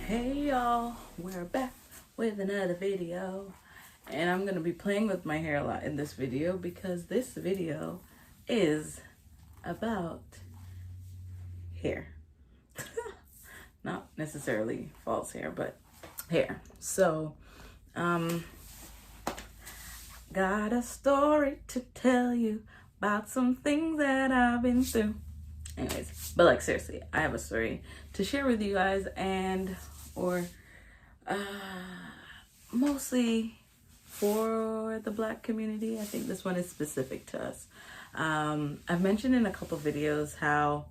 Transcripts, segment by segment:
Hey y'all, we're back with another video, and I'm gonna be playing with my hair a lot in this video because this video is about hair. Not necessarily false hair, but hair. So got a story to tell you about some things that I've been through. Anyways, but like seriously, I have a story to share with you guys, and mostly for the Black community. I think this one is specific to us. I've mentioned in a couple videos how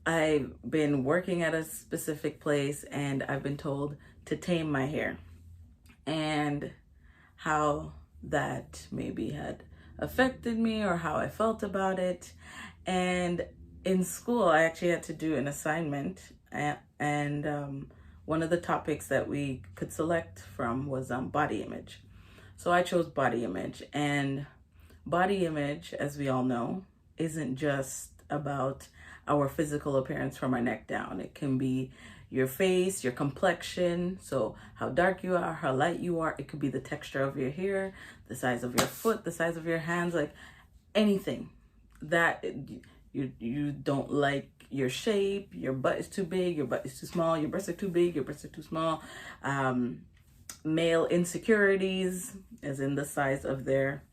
I've been working at a specific place and I've been told to tame my hair, and how that maybe had affected me or how I felt about it. And in school, I actually had to do an assignment, and one of the topics that we could select from was body image. So I chose body image, and body image, as we all know, isn't just about our physical appearance from our neck down. It can be your face, your complexion, so how dark you are, how light you are. It could be the texture of your hair, the size of your foot, the size of your hands, like anything that you don't like, your shape, your butt is too big, your butt is too small, your breasts are too big, your breasts are too small, male insecurities, as in the size of their,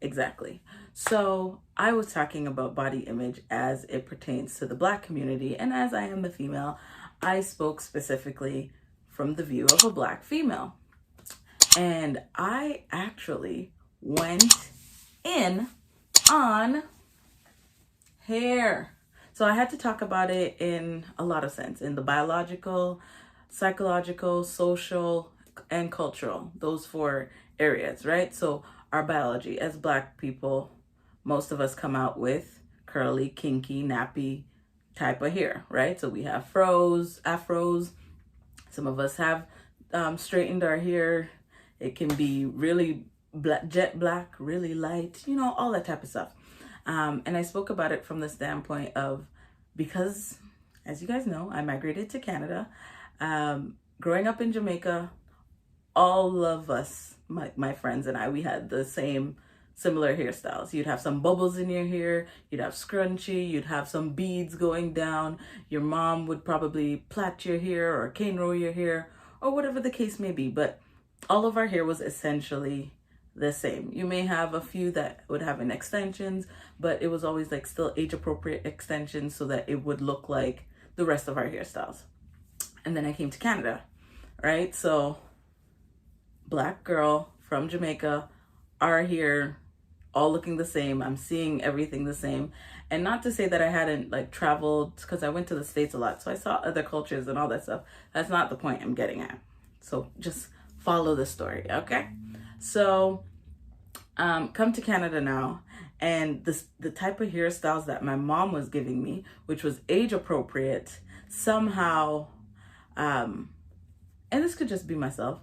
exactly. So I was talking about body image as it pertains to the Black community, and as I am a female, I spoke specifically from the view of a Black female. And I actually went in on hair. So I had to talk about it in a lot of sense, in the biological, psychological, social, and cultural, those 4 areas, right? So our biology as Black people, most of us come out with curly, kinky, nappy type of hair, right? So we have afros. Some of us have straightened our hair. It can be really black, jet black, really light, all that type of stuff. And I spoke about it from the standpoint of, because as you guys know, I migrated to Canada. Growing up in Jamaica, all of us, my friends and I, we had the similar hairstyles. You'd have some bubbles in your hair, you'd have scrunchy, you'd have some beads going down. Your mom would probably plait your hair or cane roll your hair or whatever the case may be. But all of our hair was essentially the same. You may have a few that would have an extensions, but it was always like still age appropriate extensions so that it would look like the rest of our hairstyles. And then I came to Canada, right? So Black girl from Jamaica, our hair all looking the same. I'm seeing everything the same. And not to say that I hadn't like traveled, because I went to the States a lot, so I saw other cultures and all that stuff. That's not the point I'm getting at. So just follow the story, okay? So come to Canada now, and the type of hairstyles that my mom was giving me, which was age appropriate, somehow, and this could just be myself,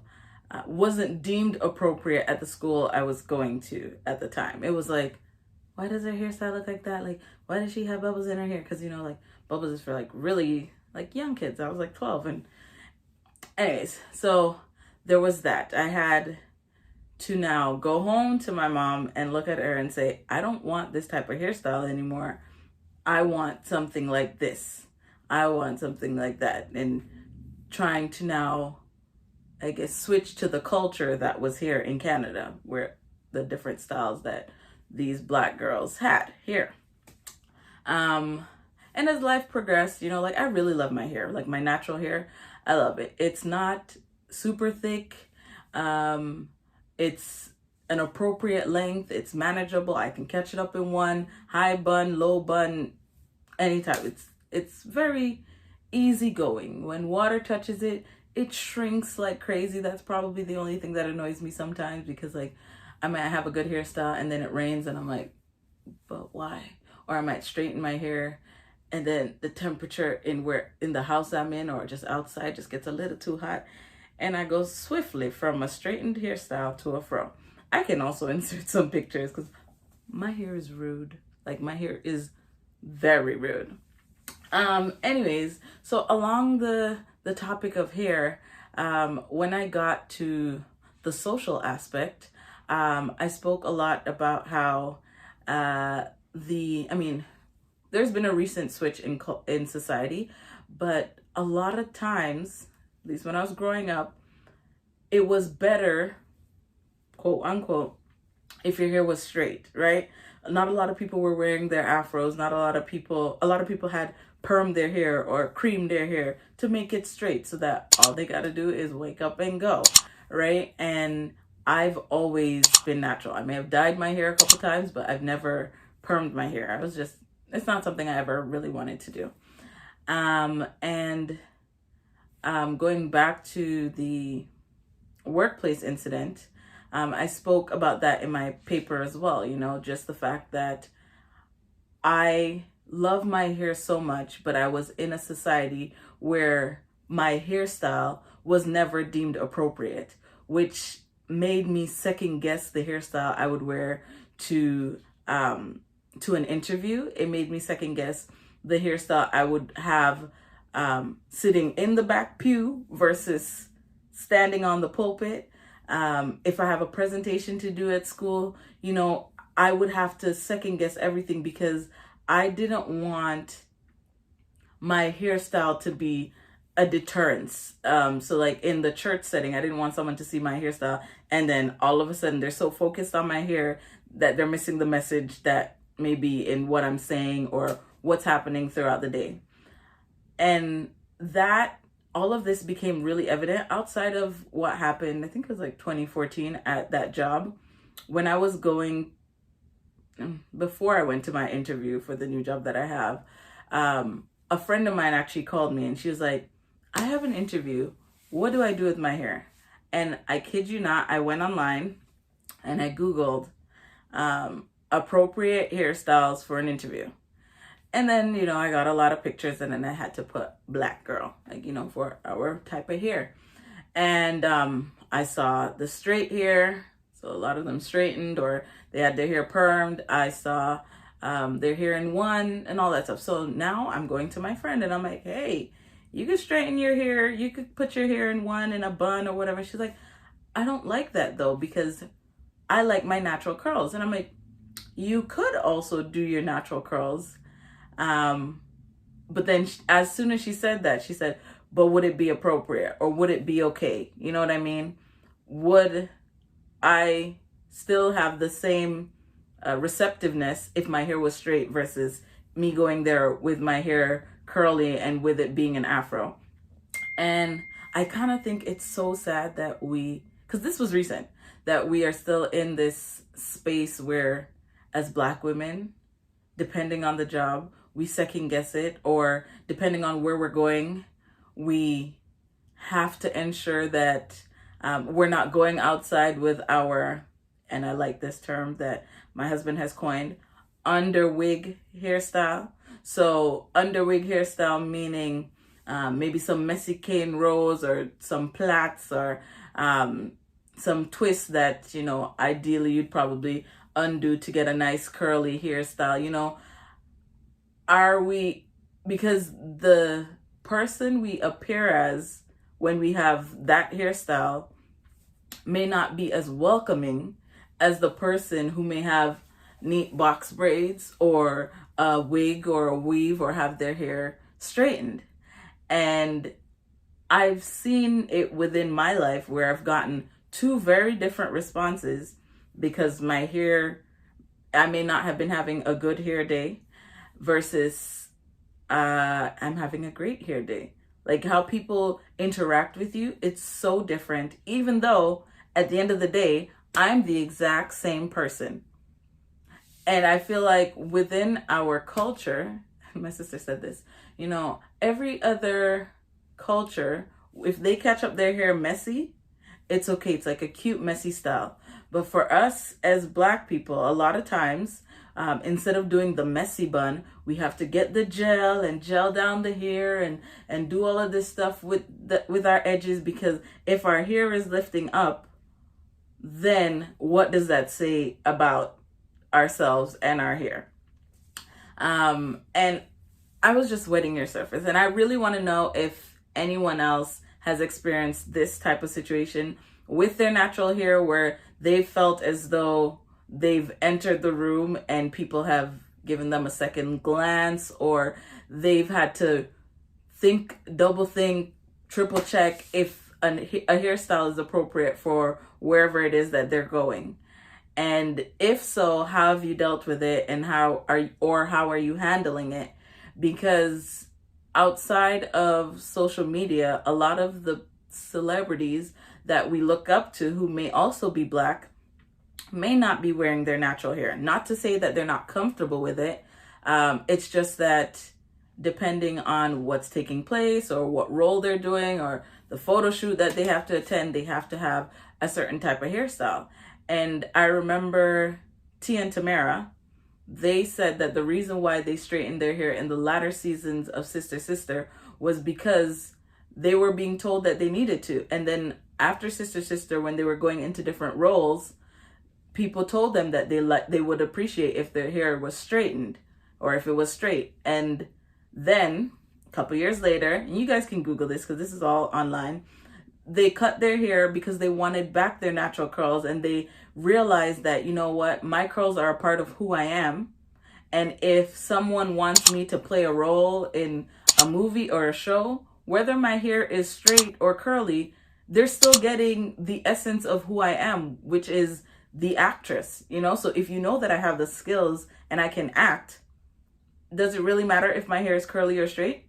wasn't deemed appropriate at the school I was going to at the time. It was like, why does her hairstyle look like that? Like, why does she have bubbles in her hair? Because like bubbles is for like really like young kids. I was like 12, and anyways, so there was that. I had to now go home to my mom and look at her and say, I don't want this type of hairstyle anymore. I want something like this. I want something like that. And trying to now, I guess, switch to the culture that was here in Canada, where the different styles that these Black girls had here. And as life progressed, like I really love my hair, like my natural hair. I love it. It's not super thick. It's an appropriate length. It's manageable. I can catch it up in one, high bun, low bun, anytime. It's very easygoing. When water touches it, it shrinks like crazy. That's probably the only thing that annoys me sometimes, because like I might have a good hairstyle and then it rains and I'm like, but why? Or I might straighten my hair and then the temperature in the house I'm in or just outside just gets a little too hot, and I go swiftly from a straightened hairstyle to a fro. I can also insert some pictures because my hair is rude. Like my hair is very rude. Anyways, so along the the topic of hair, when I got to the social aspect, I spoke a lot about how there's been a recent switch in society, but a lot of times, at least when I was growing up, it was better, quote unquote, if your hair was straight, right? Not a lot of people were wearing their afros. Not a lot of people had permed their hair or creamed their hair to make it straight so that all they got to do is wake up and go, right? And I've always been natural. I may have dyed my hair a couple times, but I've never permed my hair. It's not something I ever really wanted to do. And going back to the workplace incident, I spoke about that in my paper as well, just the fact that I love my hair so much, but I was in a society where my hairstyle was never deemed appropriate, which made me second guess the hairstyle I would wear to an interview. It made me second guess the hairstyle I would have sitting in the back pew versus standing on the pulpit. If I have a presentation to do at school, I would have to second guess everything because I didn't want my hairstyle to be a deterrence. So like in the church setting, I didn't want someone to see my hairstyle and then all of a sudden they're so focused on my hair that they're missing the message that may be in what I'm saying or what's happening throughout the day. And that all of this became really evident outside of what happened, I think it was like 2014 at that job when I was before I went to my interview for the new job that I have. A friend of mine actually called me and she was like, I have an interview. What do I do with my hair? And I kid you not, I went online and I Googled appropriate hairstyles for an interview. And then, I got a lot of pictures and then I had to put black girl, for our type of hair. And I saw the straight hair. So a lot of them straightened or they had their hair permed. I saw their hair in one and all that stuff. So now I'm going to my friend and I'm like, hey, you could straighten your hair. You could put your hair in one in a bun or whatever. She's like, I don't like that though because I like my natural curls. And I'm like, you could also do your natural curls. But then as soon as she said that, she said, but would it be appropriate or would it be okay? You know what I mean? Would I still have the same receptiveness if my hair was straight versus me going there with my hair curly and with it being an afro? And I kind of think it's so sad that because this was recent, that we are still in this space where as Black women, depending on the job, we second guess it, or depending on where we're going, we have to ensure that we're not going outside with our, and I like this term that my husband has coined, under wig hairstyle. So under wig hairstyle meaning maybe some messy cane rows or some plaits or some twists that, ideally you'd probably undo to get a nice curly hairstyle, because the person we appear as when we have that hairstyle may not be as welcoming as the person who may have neat box braids or a wig or a weave or have their hair straightened. And I've seen it within my life where I've gotten two very different responses because my hair, I may not have been having a good hair day versus I'm having a great hair day. Like how people interact with you, it's so different, even though at the end of the day, I'm the exact same person. And I feel like within our culture, my sister said this, every other culture, if they catch up their hair messy, it's okay. It's like a cute, messy style. But for us as Black people, a lot of times, instead of doing the messy bun, we have to get the gel and gel down the hair and do all of this stuff with our edges, because if our hair is lifting up, then what does that say about ourselves and our hair? And I was just wetting your surface, and I really want to know if anyone else has experienced this type of situation with their natural hair where they felt as though they've entered the room and people have given them a second glance, or they've had to think, double think, triple check if a hairstyle is appropriate for wherever it is that they're going. And if so, how have you dealt with it, and how are you handling it? Because outside of social media, a lot of the celebrities that we look up to who may also be Black may not be wearing their natural hair. Not to say that they're not comfortable with it. It's just that depending on what's taking place or what role they're doing or the photo shoot that they have to attend, they have to have a certain type of hairstyle. And I remember Tia and Tamara, they said that the reason why they straightened their hair in the latter seasons of Sister Sister was because they were being told that they needed to. And then after Sister Sister, when they were going into different roles, people told them that they would appreciate if their hair was straightened or if it was straight. And then a couple years later, and you guys can Google this because this is all online, they cut their hair because they wanted back their natural curls, and they realized that, you know what, my curls are a part of who I am. And if someone wants me to play a role in a movie or a show, whether my hair is straight or curly, they're still getting the essence of who I am, which is the actress, you know? So if you know that I have the skills and I can act, does it really matter if my hair is curly or straight?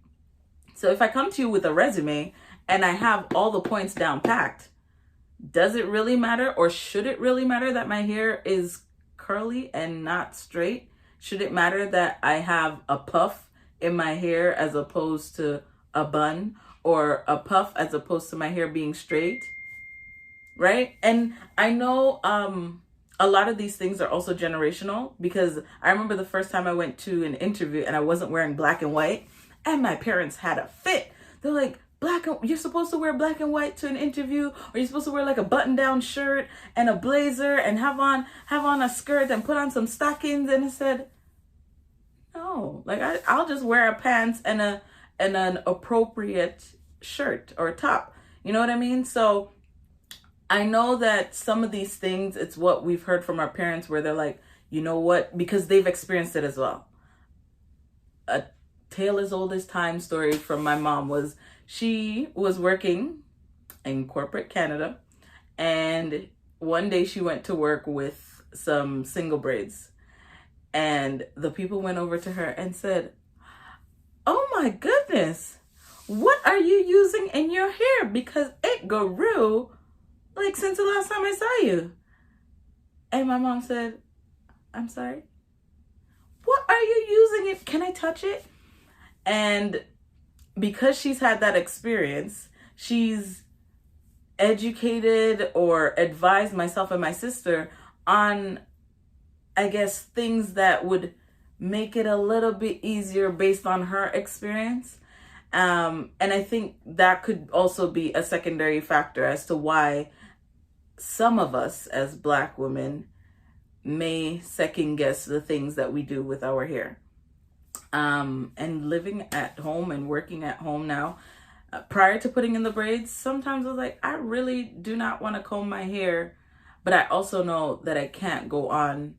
So if I come to you with a resume and I have all the points down packed, does it really matter, or should it really matter that my hair is curly and not straight? Should it matter that I have a puff in my hair as opposed to a bun, or a puff as opposed to my hair being straight? Right? And I know a lot of these things are also generational, because I remember the first time I went to an interview and I wasn't wearing black and white, and my parents had a fit. They're like, you're supposed to wear black and white to an interview, or you're supposed to wear like a button-down shirt and a blazer and have on a skirt and put on some stockings. And I said, no, like I'll just wear a pants and an appropriate shirt or top. You know what I mean? So I know that some of these things, it's what we've heard from our parents where they're like, you know what, because they've experienced it as well. A tale as old as time story from my mom was, she was working in corporate Canada, and one day she went to work with some single braids, and the people went over to her and said, oh my goodness, what are you using in your hair? Because it grew like since the last time I saw you. And my mom said, I'm sorry, what are you using it? Can I touch it? And because she's had that experience, she's educated or advised myself and my sister on, I guess, things that would make it a little bit easier based on her experience. And I think that could also be a secondary factor as to why some of us as Black women may second guess the things that we do with our hair. And living at home and working at home now, prior to putting in the braids, sometimes I was like, I really do not want to comb my hair, but I also know that I can't go on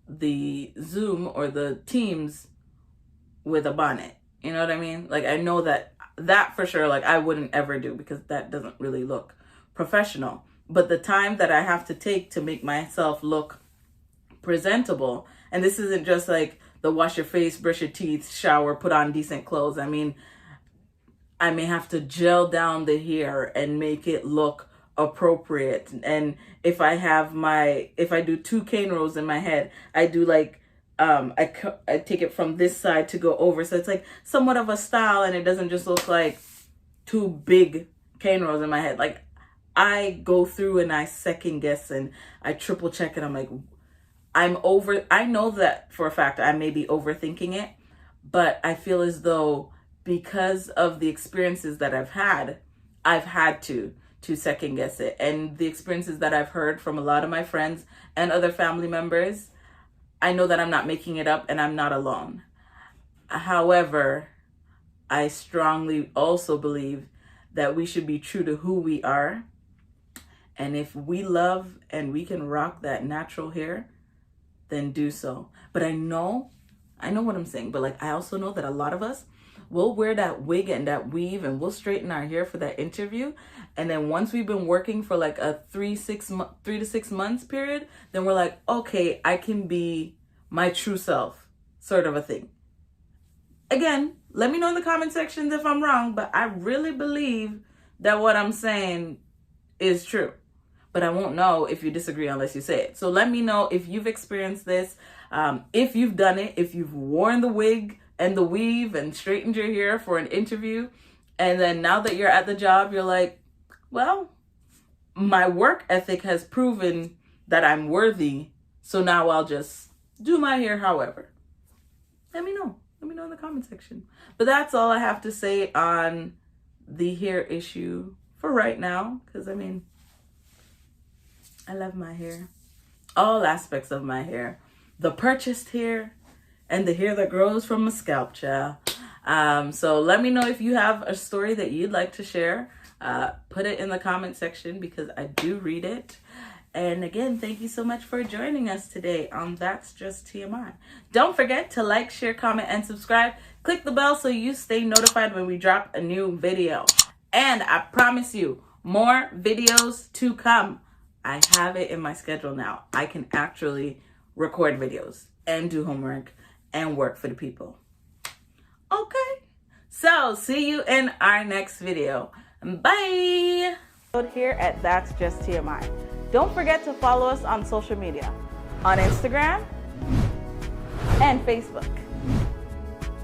the Zoom or the Teams with a bonnet. You know what I mean? Like, I know that for sure, like, I wouldn't ever do, because that doesn't really look professional. But the time that I have to take to make myself look presentable, and this isn't just like the wash your face, brush your teeth, shower, put on decent clothes. I mean, I may have to gel down the hair and make it look appropriate. And if I do 2 cane rows in my head, I do like, I take it from this side to go over. So it's like somewhat of a style, and it doesn't just look like 2 big cane rows in my head. Like, I go through and I second guess and I triple check, and I'm like, I know that for a fact I may be overthinking it, but I feel as though because of the experiences that I've had to second guess it. And the experiences that I've heard from a lot of my friends and other family members, I know that I'm not making it up and I'm not alone. However, I strongly also believe that we should be true to who we are. And if we love and we can rock that natural hair, then do so. But I know what I'm saying, but like I also know that a lot of us will wear that wig and that weave and we'll straighten our hair for that interview. And then once we've been working for like a 3 to 6 months period, then we're like, okay, I can be my true self, sort of a thing. Again, let me know in the comment sections if I'm wrong, but I really believe that what I'm saying is true. But I won't know if you disagree unless you say it. So let me know if you've experienced this, if you've done it, if you've worn the wig and the weave and straightened your hair for an interview. And then now that you're at the job, you're like, well, my work ethic has proven that I'm worthy. So now I'll just do my hair however. Let me know. Let me know in the comment section. But that's all I have to say on the hair issue for right now. Because I mean, I love my hair. All aspects of my hair. The purchased hair and the hair that grows from my scalp, child. So let me know if you have a story that you'd like to share. Put it in the comment section because I do read it. And again, thank you so much for joining us today on That's Just TMI. Don't forget to like, share, comment, and subscribe. Click the bell so you stay notified when we drop a new video. And I promise you, more videos to come. I have it in my schedule now. I can actually record videos and do homework and work for the people. Okay. So see you in our next video. Bye. Here at That's Just TMI. Don't forget to follow us on social media, on Instagram and Facebook.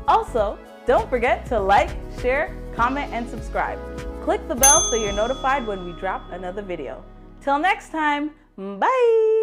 Also, don't forget to like, share, comment, and subscribe. Click the bell so you're notified when we drop another video. Till next time, bye!